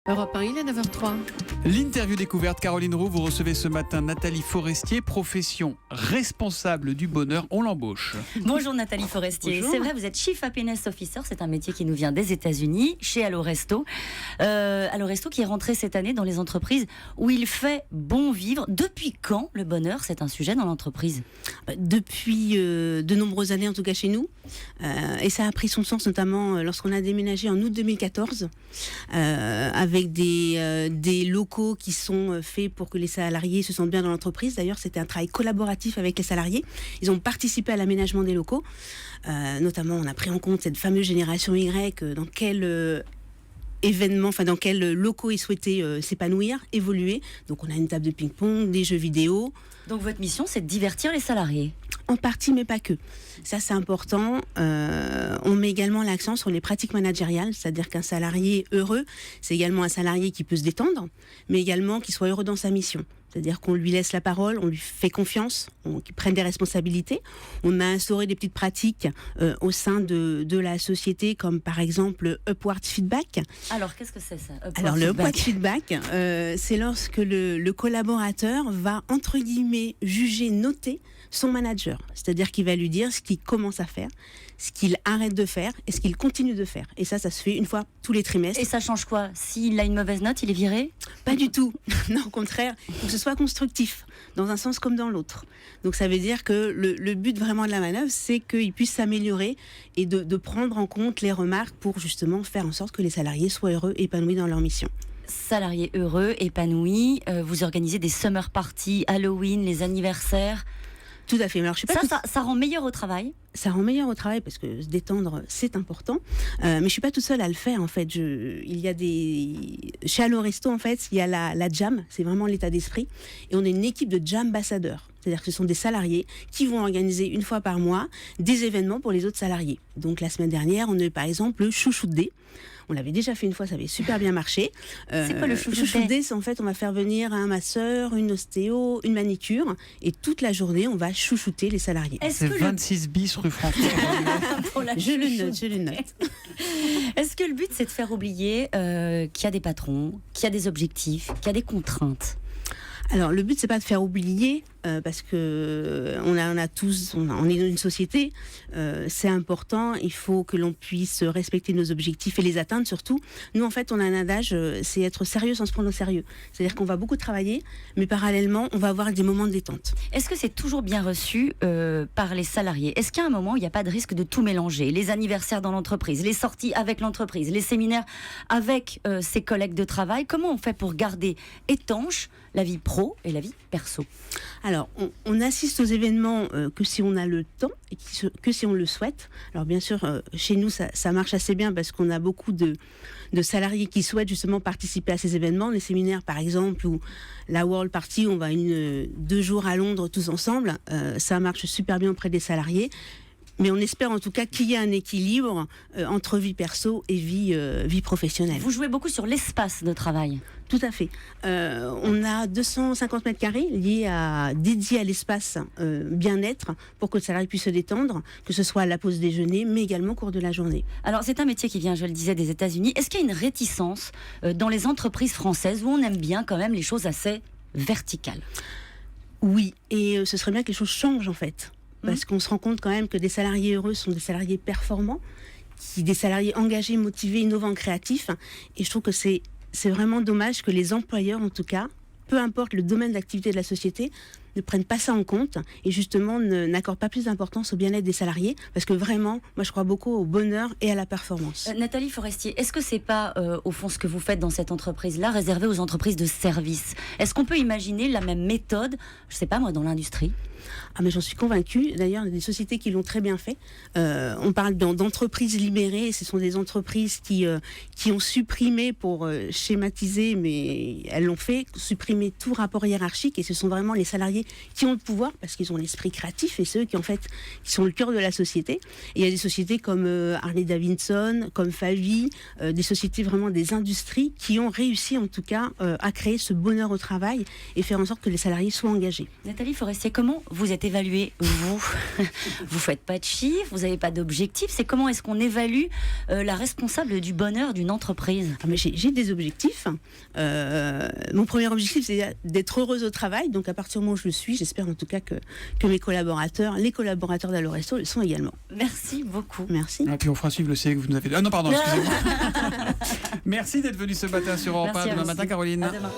Europe 1, il est 9h03. L'interview découverte, Caroline Roux, vous recevez ce matin Nathalie Forestier, profession responsable du bonheur, on l'embauche. Bonjour Nathalie Forestier. Bonjour. C'est vrai, vous êtes Chief Happiness Officer, c'est un métier qui nous vient des États-Unis, chez Allo Resto. Allo Resto qui est rentré cette année dans les entreprises où il fait bon vivre. Depuis quand le bonheur, c'est un sujet dans l'entreprise ? Depuis de nombreuses années, en tout cas chez nous. Et ça a pris son sens notamment lorsqu'on a déménagé en août 2014 avec des locaux qui sont faits pour que les salariés se sentent bien dans l'entreprise. D'ailleurs, c'était un travail collaboratif avec les salariés. Ils ont participé à l'aménagement des locaux. Notamment, on a pris en compte cette fameuse génération Y, dans quel dans quels locaux ils souhaitaient s'épanouir, évoluer. Donc on a une table de ping-pong, des jeux vidéo. Donc votre mission, c'est de divertir les salariés ? En partie, mais pas que. Ça, c'est important. On met également l'accent sur les pratiques managériales, c'est-à-dire qu'un salarié heureux, c'est également un salarié qui peut se détendre, mais également qui soit heureux dans sa mission. C'est-à-dire qu'on lui laisse la parole, on lui fait confiance, qu'il prenne des responsabilités. On a instauré des petites pratiques au sein de la société, comme par exemple Upward Feedback. Alors, qu'est-ce que c'est ça ? Alors, le Upward Feedback, c'est lorsque le collaborateur va, entre guillemets, juger, noter son manager. C'est-à-dire qu'il va lui dire ce qu'il commence à faire, ce qu'il arrête de faire et ce qu'il continue de faire. Et ça se fait une fois tous les trimestres. Et ça change quoi ? S'il a une mauvaise note, il est viré ? Pas du tout. Non, au contraire, il faut que ce soit constructif, dans un sens comme dans l'autre. Donc ça veut dire que le but vraiment de la manœuvre, c'est qu'il puisse s'améliorer et de prendre en compte les remarques pour justement faire en sorte que les salariés soient heureux et épanouis dans leur mission. Salariés heureux, épanouis, vous organisez des summer parties, Halloween, les anniversaires. Tout à fait. Alors, je sais pas ça rend meilleur au travail ? Ça rend meilleur au travail parce que se détendre, c'est important. Mais je suis pas toute seule à le faire, en fait. Chez Allo Resto, en fait, il y a la jam. C'est vraiment l'état d'esprit. Et on est une équipe de jam ambassadeurs. C'est-à-dire que ce sont des salariés qui vont organiser une fois par mois des événements pour les autres salariés. Donc, la semaine dernière, on a eu par exemple le Chouchou Day. On l'avait déjà fait une fois, ça avait super bien marché. C'est quoi le Chouchou Day ? C'est en fait, on va faire venir un masseur, une ostéo, une manicure. Et toute la journée, on va chouchouter les salariés. C'est 26 bis rue François. Je le note. Est-ce que le but, c'est de faire oublier qu'il y a des patrons, qu'il y a des objectifs, qu'il y a des contraintes ? Alors, le but, c'est pas de faire oublier, parce que on est dans une société, c'est important, il faut que l'on puisse respecter nos objectifs et les atteindre surtout. Nous, en fait, on a un adage, c'est être sérieux sans se prendre au sérieux. C'est-à-dire qu'on va beaucoup travailler, mais parallèlement, on va avoir des moments de détente. Est-ce que c'est toujours bien reçu par les salariés ? Est-ce qu'à un moment, il n'y a pas de risque de tout mélanger ? Les anniversaires dans l'entreprise, les sorties avec l'entreprise, les séminaires avec ses collègues de travail. Comment on fait pour garder étanche la vie pro et la vie perso ? Alors, on assiste aux événements que si on a le temps et que si on le souhaite. Alors, bien sûr, chez nous, ça marche assez bien parce qu'on a beaucoup de salariés qui souhaitent justement participer à ces événements. Les séminaires, par exemple, ou la World Party, on va 2 jours à Londres tous ensemble. Ça marche super bien auprès des salariés. Mais on espère en tout cas qu'il y ait un équilibre entre vie perso et vie professionnelle. Vous jouez beaucoup sur l'espace de travail. Tout à fait. On a 250 mètres carrés dédiés à l'espace bien-être pour que le salarié puisse se détendre, que ce soit à la pause déjeuner, mais également au cours de la journée. Alors c'est un métier qui vient, je le disais, des États-Unis. Est-ce qu'il y a une réticence dans les entreprises françaises où on aime bien quand même les choses assez verticales ? Oui, et ce serait bien que les choses changent en fait. Parce qu'on se rend compte quand même que des salariés heureux sont des salariés performants, des salariés engagés, motivés, innovants, créatifs. Et je trouve que c'est vraiment dommage que les employeurs, en tout cas, peu importe le domaine d'activité de la société, ne prennent pas ça en compte et justement n'accordent pas plus d'importance au bien-être des salariés. Parce que vraiment, moi je crois beaucoup au bonheur et à la performance. Nathalie Forestier, est-ce que c'est pas au fond ce que vous faites dans cette entreprise-là, réservé aux entreprises de services ? Est-ce qu'on peut imaginer la même méthode, je sais pas moi, dans l'industrie ? Ah mais j'en suis convaincue. D'ailleurs, il y a des sociétés qui l'ont très bien fait. On parle d'entreprises libérées. Ce sont des entreprises qui ont supprimé, pour schématiser, mais elles l'ont fait, supprimer tout rapport hiérarchique. Et ce sont vraiment les salariés salariés qui ont le pouvoir parce qu'ils ont l'esprit créatif et ceux qui en fait qui sont le cœur de la société. Et il y a des sociétés comme Harley Davidson, comme Favi, des sociétés vraiment des industries qui ont réussi en tout cas à créer ce bonheur au travail et faire en sorte que les salariés soient engagés. Nathalie Forestier, comment vous êtes évaluée, vous? Vous faites pas de chiffres, vous n'avez pas d'objectifs. C'est comment est-ce qu'on évalue la responsable du bonheur d'une entreprise? Mais j'ai des objectifs. Mon premier objectif, c'est d'être heureuse au travail. Donc, à partir du moment où je le suis, j'espère en tout cas que mes collaborateurs, les collaborateurs d'Allo Resto, le sont également. Merci beaucoup. Merci. Et puis on fera suivre le CV que vous nous avez... Ah non, pardon, excusez-moi. Merci d'être venu ce matin sur Europe 1. Demain matin, Caroline. À demain.